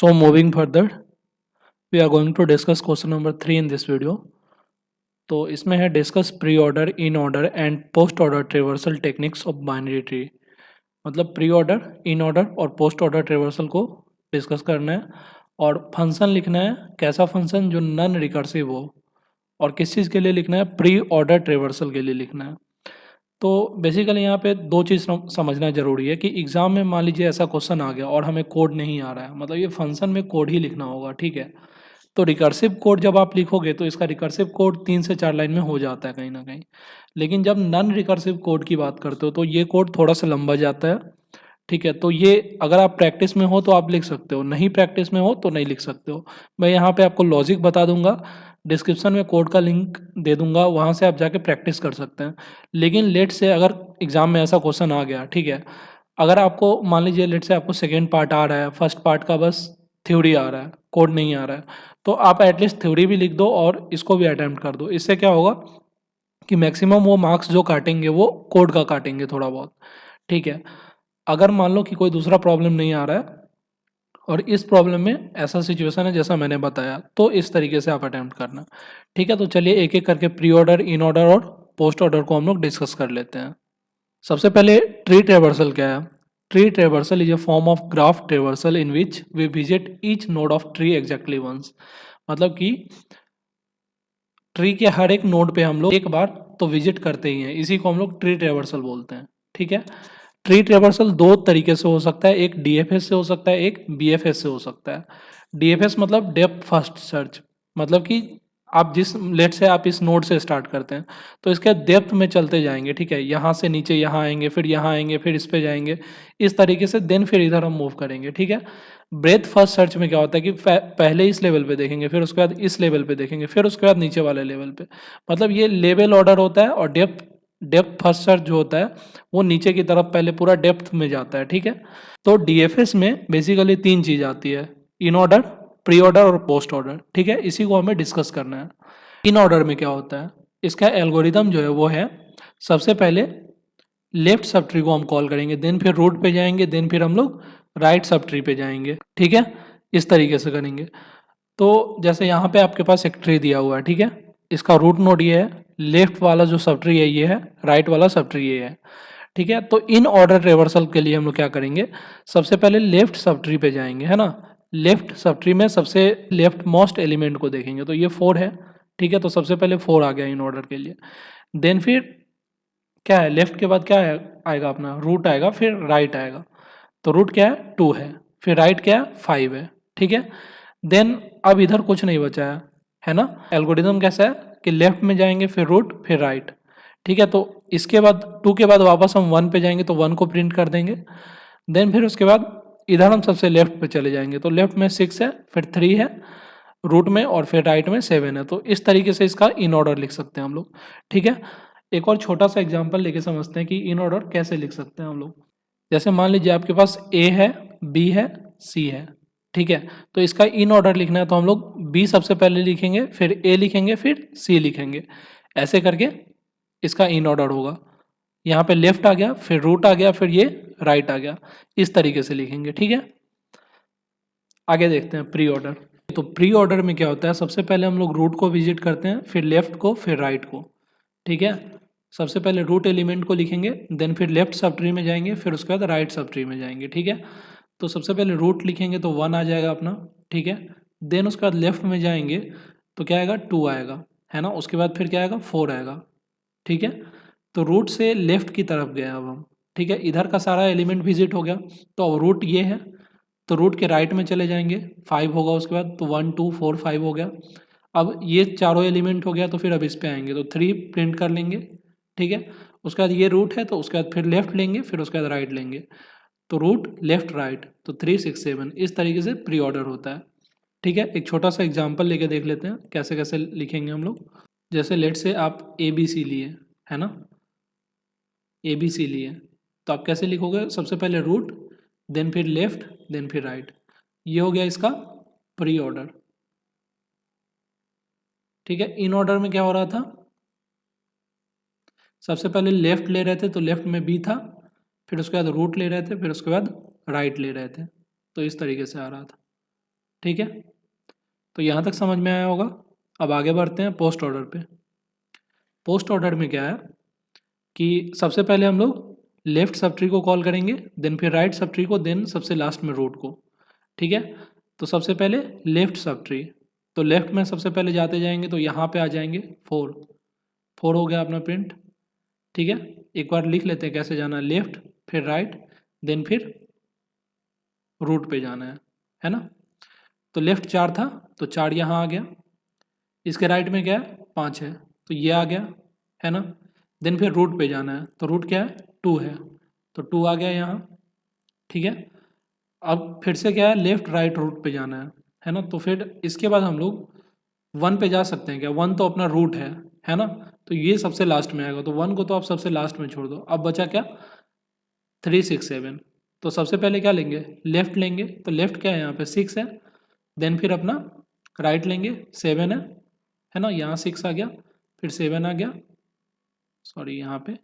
So moving further, we are going to discuss question number 3 in this video. तो इसमें है discuss pre order, in order and post order traversal techniques of binary tree. मतलब pre order, in order और post order traversal को discuss करना है और function लिखना है, कैसा फंक्शन जो नन रिकर्सिव हो, और किस चीज़ के लिए लिखना है, प्री ऑर्डर ट्रेवर्सल के लिए लिखना है। तो बेसिकली यहाँ पे दो चीज़ समझना ज़रूरी है कि एग्ज़ाम में मान लीजिए ऐसा क्वेश्चन आ गया और हमें कोड नहीं आ रहा है, मतलब ये फंक्शन में कोड ही लिखना होगा, ठीक है। तो रिकर्सिव कोड जब आप लिखोगे तो इसका रिकर्सिव कोड 3 से 4 लाइन में हो जाता है कहीं ना कहीं। लेकिन जब नॉन रिकर्सिव कोड की बात करते हो तो ये कोड थोड़ा सा लंबा जाता है, ठीक है। तो ये अगर आप प्रैक्टिस में हो तो आप लिख सकते हो, नहीं प्रैक्टिस में हो तो नहीं लिख सकते हो। मैं यहाँ पे आपको लॉजिक बता दूंगा, डिस्क्रिप्शन में कोड का लिंक दे दूंगा, वहाँ से आप जाके प्रैक्टिस कर सकते हैं। लेकिन लेट से अगर एग्ज़ाम में ऐसा क्वेश्चन आ गया, ठीक है, अगर आपको मान लीजिए लेट से आपको सेकेंड पार्ट आ रहा है, फर्स्ट पार्ट का बस थ्योरी आ रहा है, कोड नहीं आ रहा है, तो आप एटलीस्ट थ्योरी भी लिख दो और इसको भी अटैम्प्ट कर दो। इससे क्या होगा कि मैक्सिमम वो मार्क्स जो काटेंगे वो कोड का काटेंगे थोड़ा बहुत, ठीक है। अगर मान लो कि कोई दूसरा प्रॉब्लम नहीं आ रहा है और इस प्रॉब्लम में ऐसा सिचुएशन है जैसा मैंने बताया, तो इस तरीके से आप अटैम्प्ट करना, ठीक है। तो चलिए एक एक करके प्री ऑर्डर, इन ऑर्डर और पोस्ट ऑर्डर को हम लोग डिस्कस कर लेते हैं। सबसे पहले ट्री ट्रेवर्सल क्या है। Tree traversal is a form of graph traversal in which we visit each node of tree exactly once. मतलब कि ट्री के हर एक नोड पे हम लोग एक बार तो विजिट करते ही हैं, इसी को हम लोग ट्री ट्रेवर्सल बोलते हैं, ठीक है। ट्री ट्रेवर्सल दो तरीके से हो सकता है, एक डीएफएस से हो सकता है, एक बीएफएस से हो सकता है। डीएफएस मतलब डेप्थ फर्स्ट सर्च, मतलब कि आप जिस लेट से आप इस नोड से स्टार्ट करते हैं तो इसके डेप्थ में चलते जाएंगे, ठीक है। यहाँ से नीचे यहाँ आएंगे, फिर यहाँ आएंगे, फिर इस पे जाएंगे, इस तरीके से देन फिर इधर हम मूव करेंगे, ठीक है। ब्रेथ फर्स्ट सर्च में क्या होता है कि पहले इस लेवल पे देखेंगे, फिर उसके बाद इस लेवल पे देखेंगे, फिर उसके बाद नीचे वाले लेवल पे। मतलब ये लेवल ऑर्डर होता है। और डेप्थ फर्स्ट सर्च जो होता है वो नीचे की तरफ पहले पूरा डेप्थ में जाता है, ठीक है। तो डीएफएस में बेसिकली 3 चीज़ आती है, इन ऑर्डर, प्री ऑर्डर और पोस्ट ऑर्डर, ठीक है। इसी को हमें डिस्कस करना है। इन ऑर्डर में क्या होता है, इसका एल्गोरिदम जो है वो है, सबसे पहले लेफ्ट सब ट्री को हम कॉल करेंगे, देन फिर रूट पे जाएंगे, देन फिर हम लोग राइट सब ट्री पे जाएंगे, ठीक है। इस तरीके से करेंगे। तो जैसे यहाँ पे आपके पास एक ट्री दिया हुआ है, ठीक है, इसका रूट नोड ये है, लेफ्ट वाला जो सब ट्री है ये है, राइट वाला सब ट्री ये है, ठीक है। तो इन ऑर्डर रिवर्सल के लिए हम लोग क्या करेंगे, सबसे पहले लेफ्ट सब ट्री पे जाएंगे, है ना। लेफ्ट सब ट्री में सबसे लेफ्ट मोस्ट एलिमेंट को देखेंगे, तो ये 4 है, ठीक है। तो सबसे पहले 4 आ गया इन ऑर्डर के लिए। देन फिर क्या है, लेफ्ट के बाद क्या है, आएगा अपना रूट आएगा, फिर राइट आएगा। तो रूट क्या है, 2 है, फिर राइट क्या है, 5 है, ठीक है। देन अब इधर कुछ नहीं बचा है ना। एल्गोरिदम कैसा है कि लेफ्ट में जाएंगे, फिर रूट, फिर राइट, ठीक है। तो इसके बाद 2 के बाद वापस हम 1 पे जाएंगे, तो 1 को प्रिंट कर देंगे। देन फिर उसके बाद इधर हम सबसे लेफ्ट पे चले जाएंगे, तो लेफ्ट में 6 है, फिर 3 है रूट में, और फिर राइट में 7 है। तो इस तरीके से इसका इन ऑर्डर लिख सकते हैं हम लोग, ठीक है। एक और छोटा सा एग्जाम्पल लेके समझते हैं कि इन ऑर्डर कैसे लिख सकते हैं हम लोग। जैसे मान लीजिए आपके पास ए है, बी है, सी है, ठीक है। तो इसका इन ऑर्डर लिखना है तो हम लोग बी सबसे पहले लिखेंगे, फिर ए लिखेंगे, फिर सी लिखेंगे, ऐसे करके इसका इन ऑर्डर होगा। यहाँ पे लेफ्ट आ गया, फिर रूट आ गया, फिर ये राइट आ गया, इस तरीके से लिखेंगे, ठीक है। आगे देखते हैं प्री ऑर्डर। तो प्री ऑर्डर में क्या होता है, सबसे पहले हम लोग रूट को विजिट करते हैं, फिर लेफ्ट को, फिर राइट को, ठीक है। सबसे पहले रूट एलिमेंट को लिखेंगे, देन फिर लेफ्ट सब ट्री में जाएंगे, फिर उसके बाद राइट सब ट्री में जाएंगे, ठीक है। तो सबसे पहले रूट लिखेंगे तो 1 आ जाएगा अपना, ठीक है। देन उसके बाद लेफ्ट में जाएंगे तो क्या आएगा, 2 आएगा, है ना। उसके बाद फिर क्या आएगा, 4 आएगा, ठीक है। तो रूट से लेफ्ट की तरफ गए अब हम, ठीक है। इधर का सारा एलिमेंट विजिट हो गया, तो अब रूट ये है, तो रूट के राइट में चले जाएंगे, 5 होगा उसके बाद, तो 1 2 4 5 हो गया। अब ये चारों एलिमेंट हो गया, तो फिर अब इस पे आएंगे तो 3 प्रिंट कर लेंगे, ठीक है। उसके बाद ये रूट है, तो उसके बाद फिर लेफ्ट लेंगे, फिर उसके बाद राइट लेंगे, तो रूट लेफ्ट राइट, तो 3 6 7, इस तरीके से प्री ऑर्डर होता है, ठीक है। एक छोटा सा एग्जाम्पल लेके देख लेते हैं कैसे कैसे लिखेंगे हम लोग। जैसे लेट से आप ए बी सी लिए, है ना, ए बी सी लिए, तो आप कैसे लिखोगे, सबसे पहले रूट, देन फिर लेफ्ट, देन फिर राइट, ये हो गया इसका प्री ऑर्डर, ठीक है। इन ऑर्डर में क्या हो रहा था, सबसे पहले लेफ्ट ले रहे थे, तो लेफ्ट में बी था, फिर उसके बाद रूट ले रहे थे, फिर उसके बाद राइट ले रहे थे, तो इस तरीके से आ रहा था, ठीक है, तो यहाँ तक समझ में आया होगा। अब आगे बढ़ते हैं पोस्ट ऑर्डर पे। पोस्ट ऑर्डर में क्या है कि सबसे पहले हम लोग लेफ्ट सब ट्री को कॉल करेंगे, देन फिर राइट सब ट्री को, देन सबसे लास्ट में रूट को। ठीक है, तो सबसे पहले लेफ्ट सब ट्री, तो लेफ्ट में सबसे पहले जाते जाएंगे तो यहाँ पे आ जाएंगे 4, 4 हो गया अपना प्रिंट। ठीक है, एक बार लिख लेते हैं कैसे जाना है, लेफ्ट फिर राइट देन फिर रूट पे जाना है ना। तो लेफ्ट 4 था तो 4 यहाँ आ गया, इसके राइट में क्या है 5 है तो ये आ गया, है ना। देन फिर रूट पे जाना है, तो रूट क्या है 2 है तो 2 आ गया यहाँ। ठीक है, अब फिर से क्या है लेफ्ट राइट रूट पे जाना है ना। तो फिर इसके बाद हम लोग 1 पे जा सकते हैं क्या, 1 तो अपना रूट है ना। तो ये सबसे लास्ट में आएगा, तो 1 को तो आप सबसे लास्ट में छोड़ दो। अब बचा क्या 3 6 7, तो सबसे पहले क्या लेंगे लेफ्ट लेंगे, तो लेफ्ट क्या है यहाँ पे 6 है, देन फिर अपना राइट लेंगे 7 है ना, यहाँ 6 आ गया फिर 7 आ गया, सॉरी यहाँ पे,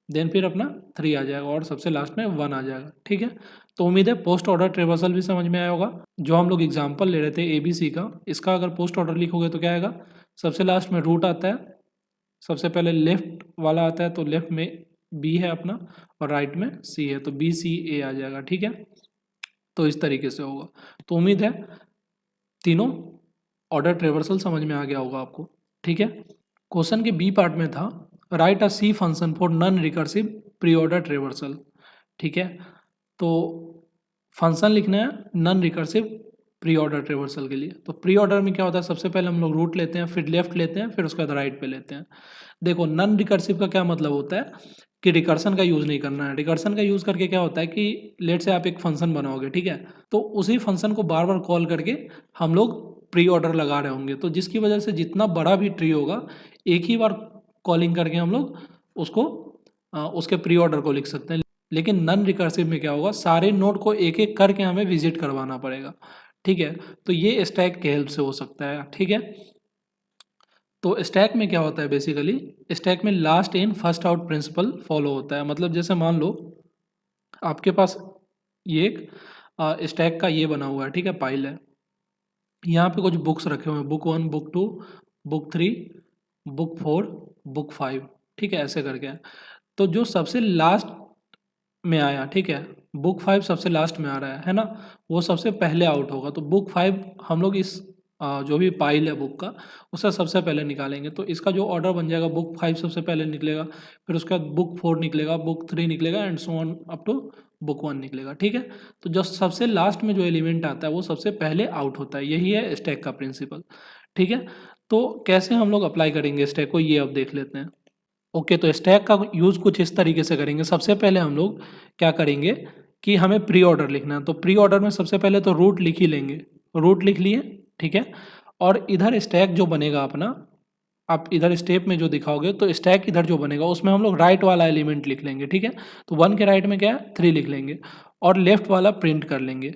देन फिर अपना 3 आ जाएगा और सबसे लास्ट में 1 आ जाएगा। ठीक है, तो उम्मीद है पोस्ट ऑर्डर ट्रेवर्सल भी समझ में आया होगा। जो हम लोग एग्जांपल ले रहे थे ABC का, इसका अगर पोस्ट ऑर्डर लिखोगे तो क्या आएगा, सबसे लास्ट में रूट आता है, सबसे पहले लेफ्ट वाला आता है तो लेफ्ट में B है अपना और राइट में C है तो BCA आ जाएगा। ठीक है, तो इस तरीके से होगा। तो उम्मीद है तीनों ऑर्डर ट्रेवर्सल समझ में आ गया होगा आपको। ठीक है, क्वेश्चन के B पार्ट में था right a C function for non recursive pre order traversal. ठीक है, तो फंक्शन लिखना है non recursive pre order traversal के लिए। तो प्री ऑर्डर में क्या होता है, सबसे पहले हम लोग रूट लेते हैं, फिर लेफ्ट लेते हैं, फिर उसके बाद राइट पे लेते हैं। देखो नॉन रिकर्सिव का क्या मतलब होता है कि रिकर्सन का यूज़ नहीं करना है। रिकर्सन का यूज़ करके क्या होता है कि लेट से आप एक फंक्शन बनाओगे, ठीक है, तो उसी फंक्शन को बार बार कॉल करके हम लोग प्री ऑर्डर लगा रहे होंगे, तो जिसकी वजह से जितना बड़ा भी ट्री होगा एक ही बार कॉलिंग करके हम लोग उसको उसके प्री ऑर्डर को लिख सकते हैं। लेकिन नॉन रिकर्सिव में क्या होगा, सारे नोड को एक एक करके हमें विजिट करवाना पड़ेगा। ठीक है, तो ये स्टैक के हेल्प से हो सकता है। ठीक है, तो स्टैक में क्या होता है बेसिकली, स्टैक में last in first out principle follow होता है। मतलब जैसे मान लो आपके पास ये एक स्टैक का ये बना हुआ है, ठीक है, पाइल है, यहाँ पे कुछ बुक्स रखे हुए हैं, book 1 book 2 book 3 book 4 book 5, ठीक है, ऐसे करके। तो जो सबसे लास्ट में आया, ठीक है, बुक 5 सबसे लास्ट में आ रहा है ना, वो सबसे पहले आउट होगा। तो बुक 5 हम लोग इस जो भी पाइल है बुक का उससे सबसे पहले निकालेंगे, तो इसका जो ऑर्डर बन जाएगा बुक 5 सबसे पहले निकलेगा, फिर उसके बाद बुक 4 निकलेगा, बुक 3 निकलेगा and so on up to book 1 निकलेगा। ठीक है, तो जो सबसे लास्ट में जो एलिमेंट आता है वो सबसे पहले आउट होता है, यही है स्टैक का प्रिंसिपल। ठीक है, तो कैसे हम लोग अप्लाई करेंगे स्टैक को ये अब देख लेते हैं। ओके, तो स्टैक का यूज़ कुछ इस तरीके से करेंगे। सबसे पहले हम लोग क्या करेंगे कि हमें प्री ऑर्डर लिखना है, तो प्री ऑर्डर में सबसे पहले तो रूट लिख ही लेंगे, रूट लिख लिए, ठीक है, और इधर स्टैक जो बनेगा अपना, आप इधर स्टेप में जो दिखाओगे तो स्टैक इधर जो बनेगा उसमें हम लोग राइट वाला एलिमेंट लिख लेंगे। ठीक है, तो 1 के राइट में क्या है 3 लिख लेंगे और लेफ्ट वाला प्रिंट कर लेंगे,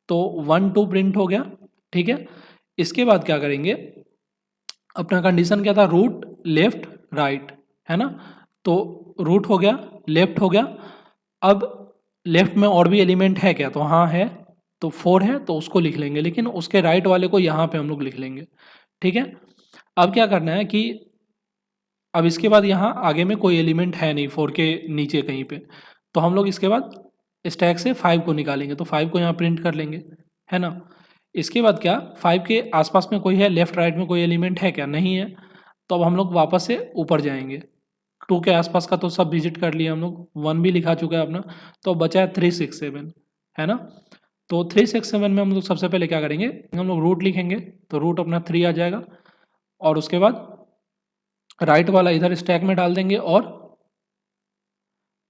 तो 1 2 प्रिंट हो गया। ठीक है, इसके बाद क्या करेंगे, अपना कंडीशन क्या था, रूट लेफ्ट राइट, है ना, तो रूट हो गया, लेफ्ट हो गया। अब लेफ्ट में और भी एलिमेंट है क्या, तो हाँ है, तो 4 है तो उसको लिख लेंगे, लेकिन उसके राइट वाले को यहाँ पे हम लोग लिख लेंगे। ठीक है, अब क्या करना है कि अब इसके बाद यहाँ आगे में कोई एलिमेंट है नहीं 4 के नीचे कहीं पे, तो हम लोग इसके बाद स्टैक से 5 को निकालेंगे, तो 5 को यहाँ प्रिंट कर लेंगे, है ना। इसके बाद क्या 5 के आसपास में कोई है, लेफ्ट राइट में कोई एलिमेंट है क्या, नहीं है, तो अब हम लोग वापस से ऊपर जाएंगे। 2 के आसपास का तो सब विजिट कर लिया हम लोग, 1 भी लिखा चुका है अपना, तो बचा है 3 6 7, है ना। तो 3 6 7 में हम लोग सबसे पहले क्या करेंगे, हम लोग रूट लिखेंगे, तो रूट अपना 3 आ जाएगा और उसके बाद राइट वाला इधर स्टैक में डाल देंगे और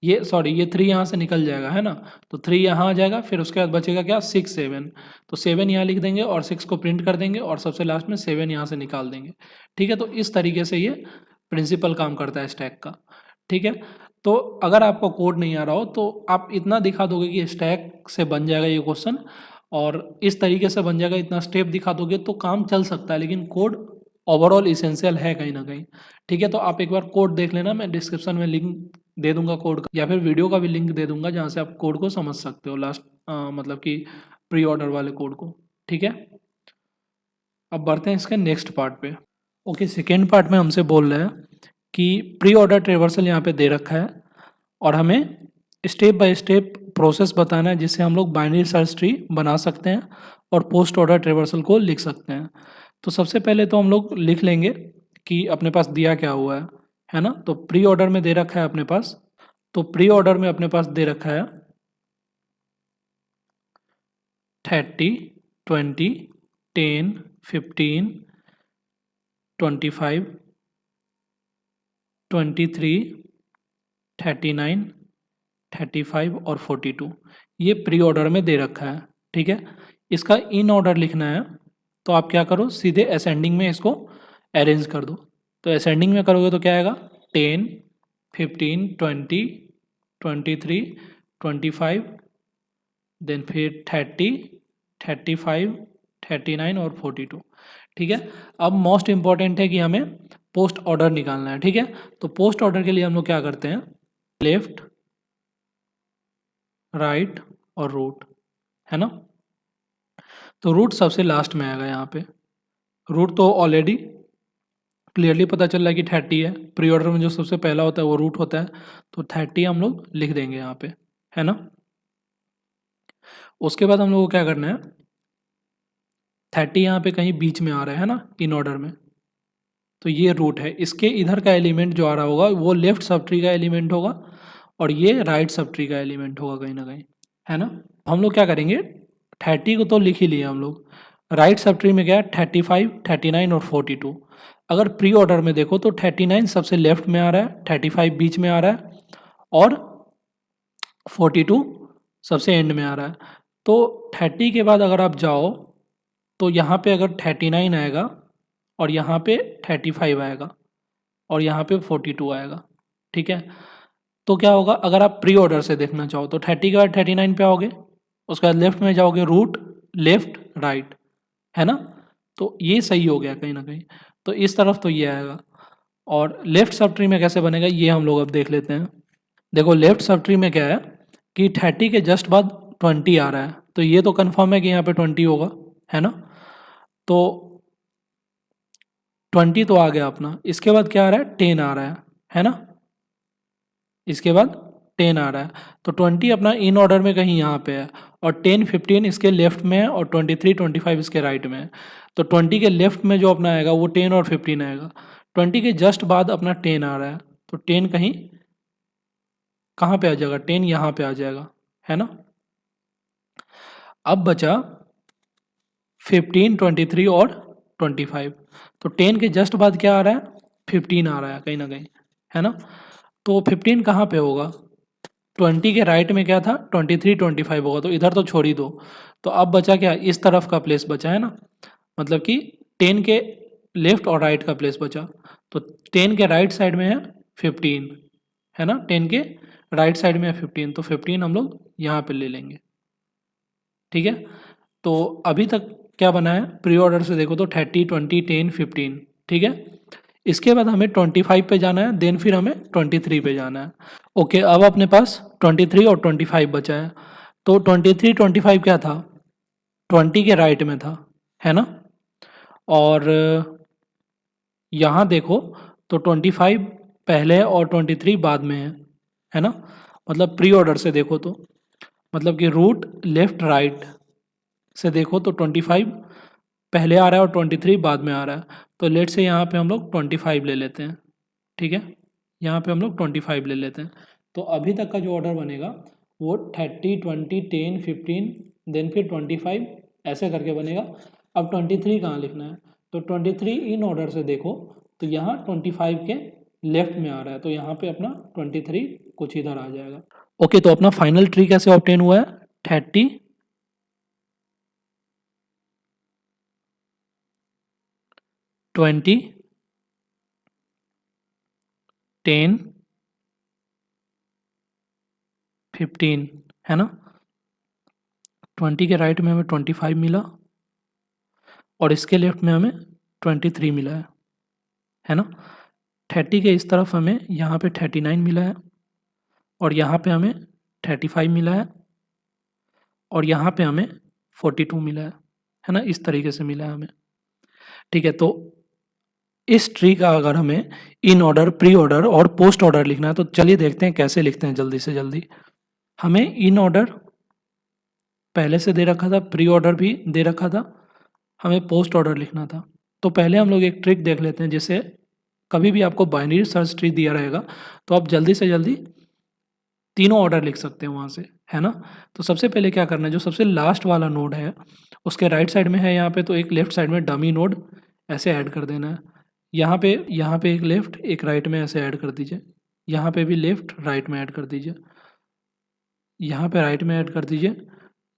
ये सॉरी ये 3 यहाँ से निकल जाएगा, है ना, तो 3 यहाँ आ जाएगा, फिर उसके बाद बचेगा क्या 6 7, तो 7 यहाँ लिख देंगे और 6 को प्रिंट कर देंगे और सबसे लास्ट में 7 यहाँ से निकाल देंगे। ठीक है, तो इस तरीके से ये प्रिंसिपल काम करता है स्टैक का। ठीक है, तो अगर आपको कोड नहीं आ रहा हो तो आप इतना दिखा दोगे कि स्टैक से बन जाएगा ये क्वेश्चन और इस तरीके से बन जाएगा, इतना स्टेप दिखा दोगे तो काम चल सकता है, लेकिन कोड ओवरऑल इसेंशियल है कहीं ना कहीं। ठीक है, तो आप एक बार कोड देख लेना, मैं डिस्क्रिप्शन में लिंक दे दूंगा कोड का, या फिर वीडियो का भी लिंक दे दूंगा जहाँ से आप कोड को समझ सकते हो, लास्ट मतलब कि प्री ऑर्डर वाले कोड को। ठीक है, अब बढ़ते हैं इसके नेक्स्ट पार्ट पे। ओके, सेकेंड पार्ट में हमसे बोल रहे हैं कि प्री ऑर्डर ट्रेवर्सल यहाँ पे दे रखा है और हमें स्टेप बाय स्टेप प्रोसेस बताना है जिससे हम लोग बाइनरी सर्च ट्री बना सकते हैं और पोस्ट ऑर्डर ट्रेवर्सल को लिख सकते हैं। तो सबसे पहले तो हम लोग लिख लेंगे कि अपने पास दिया क्या हुआ है ना। तो प्री ऑर्डर में दे रखा है अपने पास, तो प्री ऑर्डर में अपने पास दे रखा है 30, 20, 10, 15, 25, 23, 39, 35 और 42, ये प्री ऑर्डर में दे रखा है। ठीक है, इसका इन ऑर्डर लिखना है तो आप क्या करो, सीधे असेंडिंग में इसको अरेंज कर दो। तो असेंडिंग में करोगे तो क्या आएगा, 10, 15, 20, 23, 25, देन फिर 30, 35, 39 और 42। ठीक है, अब मोस्ट इंपॉर्टेंट है कि हमें पोस्ट ऑर्डर निकालना है। ठीक है, तो पोस्ट ऑर्डर के लिए हम लोग क्या करते हैं, लेफ्ट, राइट और रूट, है ना। तो रूट सबसे लास्ट में आएगा यहाँ पे। रूट तो ऑलरेडी क्लियरली पता चल रहा है कि 30 है, प्री ऑर्डर में जो सबसे पहला होता है वो रूट होता है, तो 30 हम लोग लिख देंगे यहाँ पे, है ना। उसके बाद हम लोग को क्या करना है, 30 यहाँ पे कहीं बीच में आ रहा है ना इन ऑर्डर में, तो ये रूट है। इसके इधर का एलिमेंट जो आ रहा होगा वो लेफ्ट सब ट्री का एलिमेंट होगा और ये राइट सब ट्री का एलिमेंट होगा कहीं ना कहीं, है ना। हम लोग क्या करेंगे, 30 को तो लिख ही लिए हम लोग, राइट सब ट्री में क्या है, 35, 39 और 42। अगर प्री ऑर्डर में देखो तो 39 सबसे लेफ्ट में आ रहा है, 35 बीच में आ रहा है और 42 सबसे एंड में आ रहा है। तो 30 के बाद अगर आप जाओ तो यहाँ पे अगर 39 आएगा और यहाँ पे 35 आएगा और यहाँ पे 42 आएगा। ठीक है, तो क्या होगा, अगर आप प्री ऑर्डर से देखना चाहो तो 30 के बाद 39 पे आओगे, उसके बाद लेफ्ट में जाओगे, रूट, लेफ्ट, राइट, है ना। तो ये सही हो गया कहीं ना कहीं, तो इस तरफ तो ये आएगा। और लेफ्ट सब ट्री में कैसे बनेगा ये हम लोग अब देख लेते हैं। देखो लेफ्ट सब ट्री में क्या है कि 30 के जस्ट बाद 20 आ रहा है, तो ये तो कन्फर्म है कि यहाँ पे 20 होगा, है ना। तो 20 तो आ गया अपना, इसके बाद क्या आ रहा है, 10 आ रहा है ना। इसके बाद 10 आ रहा है, तो 20 अपना इन ऑर्डर में कहीं यहाँ पे है और 10, 15 इसके लेफ्ट में है और 23, 25 इसके राइट में है। तो 20 के लेफ्ट में जो अपना आएगा वो 10 और 15 आएगा। 20 के जस्ट बाद अपना 10 आ रहा है, तो 10 कहीं कहाँ पे आ जाएगा, 10 यहाँ पे आ जाएगा, है ना। अब बचा 15, 23 और 25। तो 10 के जस्ट बाद क्या आ रहा है, 15 आ रहा है कहीं ना कहीं, है ना। तो 15 कहाँ पे होगा, 20 के राइट में क्या था, 23, 25 होगा, तो इधर तो छोड़ ही दो। तो अब बचा क्या, इस तरफ का प्लेस बचा, है ना। मतलब कि 10 के लेफ्ट और राइट का प्लेस बचा। तो 10 के राइट साइड में है 15, है ना, 10 के राइट साइड में है 15, तो 15 हम लोग यहाँ पे ले लेंगे। ठीक है, तो अभी तक क्या बना है, प्री ऑर्डर से देखो तो 30, 20, 10, 15। ठीक है, इसके बाद हमें 25 पे जाना है, देन फिर हमें 23 पे जाना है। ओके, अब अपने पास 23 और 25 बचा है। तो 23, 25 क्या था, 20 के राइट में था, है ना। और यहाँ देखो तो 25 पहले और 23 बाद में है ना। मतलब प्री ऑर्डर से देखो तो, मतलब कि रूट, लेफ्ट, राइट से देखो तो 25 पहले आ रहा है और 23 बाद में आ रहा है। तो लेट से यहाँ पे हम लोग 25 ले लेते हैं। ठीक है, यहाँ पे हम लोग 25 ले लेते हैं। तो अभी तक का जो ऑर्डर बनेगा वो 30, 20, 10, 15 देन फिर 25 ऐसे करके बनेगा। अब 23 कहाँ लिखना है, तो 23 इन ऑर्डर से देखो तो यहाँ 25 के लेफ्ट में आ रहा है, तो यहाँ पे अपना 23 कुछ इधर आ जाएगा। ओके, तो अपना फाइनल ट्री कैसे ऑब्टेन हुआ है, 30, 20, 10, 15, है ना। 20 के राइट में हमें 25 मिला और इसके लेफ्ट में हमें 23 मिला है ना। 30 के इस तरफ हमें यहाँ पे 39 मिला है और यहाँ पे हमें 35 मिला है और यहाँ पे हमें 42 मिला है ना। इस तरीके से मिला है हमें। ठीक है, तो इस ट्री का अगर हमें इन ऑर्डर, प्री ऑर्डर और पोस्ट ऑर्डर लिखना है तो चलिए देखते हैं कैसे लिखते हैं जल्दी से जल्दी। हमें इन ऑर्डर पहले से दे रखा था, प्री ऑर्डर भी दे रखा था, हमें पोस्ट ऑर्डर लिखना था। तो पहले हम लोग एक ट्रिक देख लेते हैं, जिससे कभी भी आपको बाइनरी सर्च ट्री दिया रहेगा तो आप जल्दी से जल्दी तीनों ऑर्डर लिख सकते हैं वहाँ से, है ना। तो सबसे पहले क्या करना है, जो सबसे लास्ट वाला नोड है उसके राइट साइड में है यहाँ पे, तो एक लेफ्ट साइड में डमी नोड ऐसे ऐड कर देना है। यहाँ पे एक लेफ्ट एक राइट में ऐसे ऐड कर दीजिए, यहाँ पे भी लेफ्ट राइट में ऐड कर दीजिए, यहाँ पे राइट में ऐड कर दीजिए,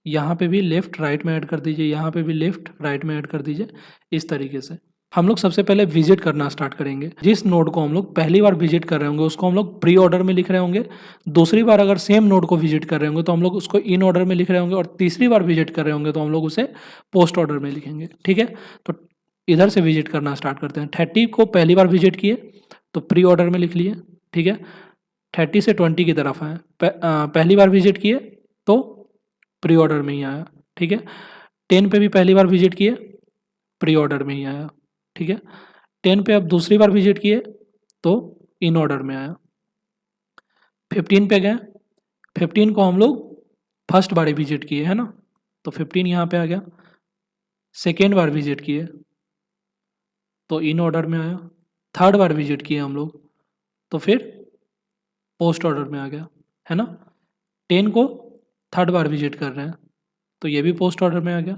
यहाँ पे भी लेफ्ट राइट में ऐड कर दीजिए, यहाँ पे भी लेफ्ट राइट में ऐड कर दीजिए। इस तरीके से हम लोग सबसे पहले विजिट करना स्टार्ट करेंगे। जिस नोड को हम लोग पहली बार विजिट कर रहे होंगे उसको हम लोग प्री ऑर्डर में लिख रहे होंगे, दूसरी बार अगर सेम नोड को विजिट कर रहे होंगे तो हम लोग उसको इन ऑर्डर में लिख रहे होंगे, और तीसरी बार विजिट कर रहे होंगे तो हम लोग उसे पोस्ट ऑर्डर में लिखेंगे। ठीक है, तो इधर से विजिट करना स्टार्ट करते हैं। 30 को पहली बार विजिट किए तो प्री ऑर्डर में लिख लिए। ठीक है, 30 से 20 की तरफ आए, पहली बार विजिट किए तो प्री ऑर्डर में ही आया। ठीक है, 10 पे भी पहली बार विजिट किए, प्री ऑर्डर में ही आया। ठीक है, 10 पे अब दूसरी बार विजिट किए तो इन ऑर्डर में आया। 15 पे गए, 15 को हम लोग फर्स्ट बार ही विजिट किए, है ना, तो 15 यहाँ पे आ गया। सेकेंड बार विजिट किए तो इन ऑर्डर में आया। थर्ड बार विजिट किए हम लोग तो फिर पोस्ट ऑर्डर में आ गया, है ना। 10 को थर्ड बार विजिट कर रहे हैं तो ये भी पोस्ट ऑर्डर में आ गया।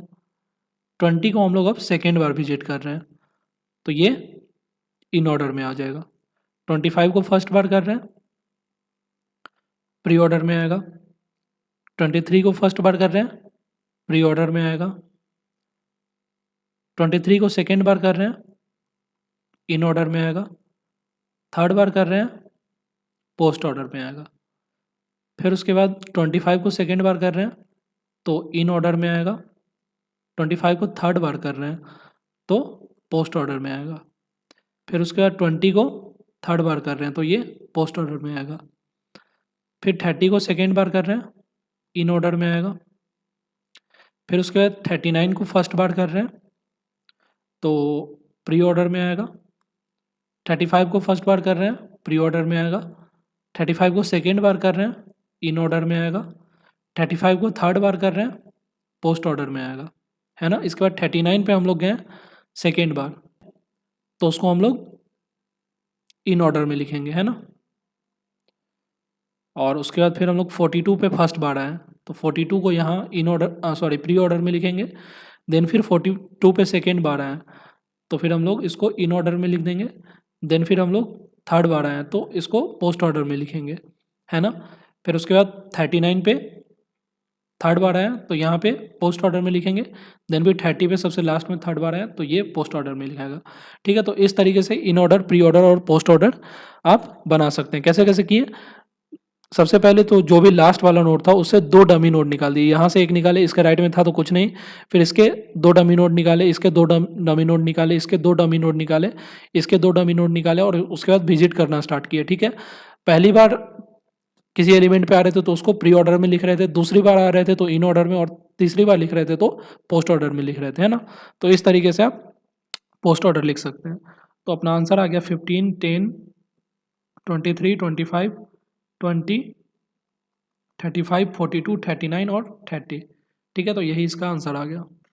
20 को हम लोग अब सेकेंड बार विजिट कर रहे हैं तो ये इन ऑर्डर में आ जाएगा। 25 को फर्स्ट बार कर रहे हैं, प्री ऑर्डर में आएगा। 23 को फर्स्ट बार कर रहे हैं, प्री ऑर्डर में आएगा। 23 को सेकेंड बार कर रहे हैं, इन ऑर्डर में आएगा। थर्ड बार कर रहे हैं, पोस्ट ऑर्डर में आएगा। फिर उसके बाद 25 को सेकेंड बार कर रहे हैं तो इन ऑर्डर में आएगा। 25 को थर्ड बार कर रहे हैं तो पोस्ट ऑर्डर में आएगा। फिर उसके बाद 20 को थर्ड बार कर रहे हैं तो ये पोस्ट ऑर्डर में आएगा। फिर 30 को सेकेंड बार कर रहे हैं, इन ऑर्डर में आएगा। फिर उसके बाद 39 को फर्स्ट बार कर रहे हैं तो प्री ऑर्डर में आएगा। 35 को फर्स्ट बार कर रहे हैं, प्री ऑर्डर में आएगा। 35 को सेकेंड बार कर रहे हैं, इन ऑर्डर में आएगा। 35 को थर्ड बार कर रहे हैं, पोस्ट ऑर्डर में आएगा, है ना। इसके बाद 39 पे हम लोग गए सेकेंड बार तो उसको हम लोग इन ऑर्डर में लिखेंगे, है ना। और उसके बाद फिर हम लोग 42 पे फर्स्ट बार आए तो 42 को यहाँ इन ऑर्डर प्री ऑर्डर में लिखेंगे। देन फिर 42 पे सेकेंड बार आए तो फिर हम लोग इसको इन ऑर्डर में लिख देंगे। देन फिर हम लोग थर्ड बार आए तो इसको पोस्ट ऑर्डर में लिखेंगे, है ना। फिर उसके बाद 39 पे थर्ड बार आया तो यहाँ पे पोस्ट ऑर्डर में लिखेंगे। देन फिर 30 पे सबसे लास्ट में थर्ड बार आया तो ये पोस्ट ऑर्डर में लिखाएगा। ठीक है, तो इस तरीके से इन ऑर्डर, प्री ऑर्डर और पोस्ट ऑर्डर आप बना सकते हैं। कैसे कैसे किए, सबसे पहले तो जो भी लास्ट वाला नोड था उससे दो डमी नोड निकाल दिए। यहाँ से एक निकाले, इसके राइट में था तो कुछ नहीं, फिर इसके दो डमी नोड निकाले, इसके दो डमी नोड निकाले, इसके दो डमी नोड निकाले, इसके दो डमी नोड निकाले, और उसके बाद विजिट करना स्टार्ट किया। ठीक है, पहली बार किसी एलिमेंट पे आ रहे थे तो उसको प्री ऑर्डर में लिख रहे थे, दूसरी बार आ रहे थे तो इन ऑर्डर में, और तीसरी बार लिख रहे थे तो पोस्ट ऑर्डर में लिख रहे थे, है ना। तो इस तरीके से आप पोस्ट ऑर्डर लिख सकते हैं। तो अपना आंसर आ गया 15, 10, 23, 25, 20, 35, 42, 39 और 30। ठीक है, तो यही इसका आंसर आ गया।